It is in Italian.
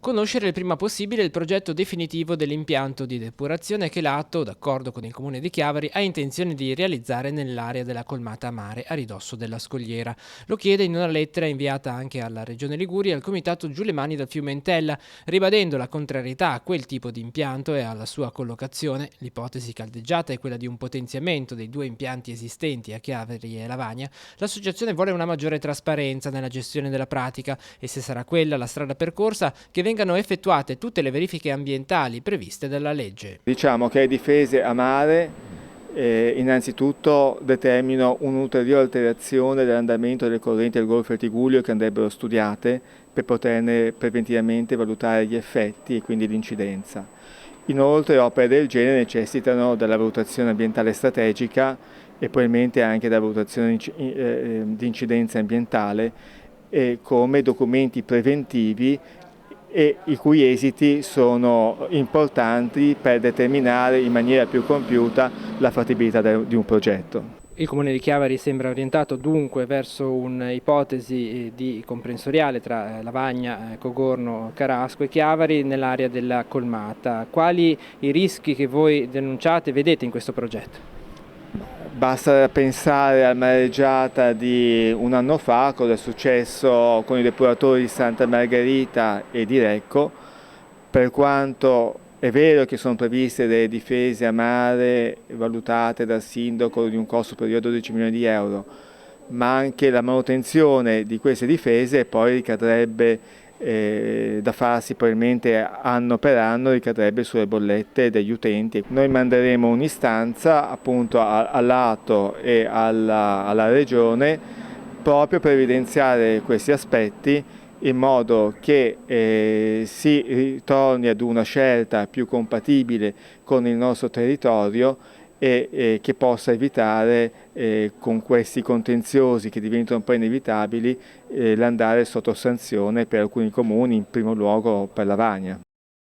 Conoscere il prima possibile il progetto definitivo dell'impianto di depurazione che l'Atto, d'accordo con il comune di Chiavari, ha intenzione di realizzare nell'area della Colmata Mare, a ridosso della scogliera. Lo chiede in una lettera inviata anche alla Regione Liguria e al comitato Giù le Mani dal fiume Entella, ribadendo la contrarietà a quel tipo di impianto e alla sua collocazione. L'ipotesi caldeggiata è quella di un potenziamento dei due impianti esistenti a Chiavari e Lavagna. L'associazione vuole una maggiore trasparenza nella gestione della pratica e, se sarà quella la strada percorsa, che vengano effettuate tutte le verifiche ambientali previste dalla legge. Diciamo che le difese a mare innanzitutto determinano un'ulteriore alterazione dell'andamento delle correnti del Golfo del Tigullio che andrebbero studiate per poterne preventivamente valutare gli effetti e quindi l'incidenza. Inoltre opere del genere necessitano della valutazione ambientale strategica e probabilmente anche della valutazione di incidenza ambientale come documenti preventivi e i cui esiti sono importanti per determinare in maniera più compiuta la fattibilità di un progetto. Il comune di Chiavari sembra orientato dunque verso un'ipotesi di comprensoriale tra Lavagna, Cogorno, Carasco e Chiavari nell'area della Colmata. Quali i rischi che voi denunciate e vedete in questo progetto? Basta pensare alla mareggiata di un anno fa, cosa è successo con i depuratori di Santa Margherita e di Recco. Per quanto è vero che sono previste delle difese a mare valutate dal sindaco di un costo superiore a 12 milioni di euro, ma anche la manutenzione di queste difese poi ricadrebbe da farsi probabilmente anno per anno, ricadrebbe sulle bollette degli utenti. Noi manderemo un'istanza appunto all'Atto e alla Regione proprio per evidenziare questi aspetti in modo che si ritorni ad una scelta più compatibile con il nostro territorio e che possa evitare con questi contenziosi che diventano poi inevitabili l'andare sotto sanzione per alcuni comuni, in primo luogo per Lavagna.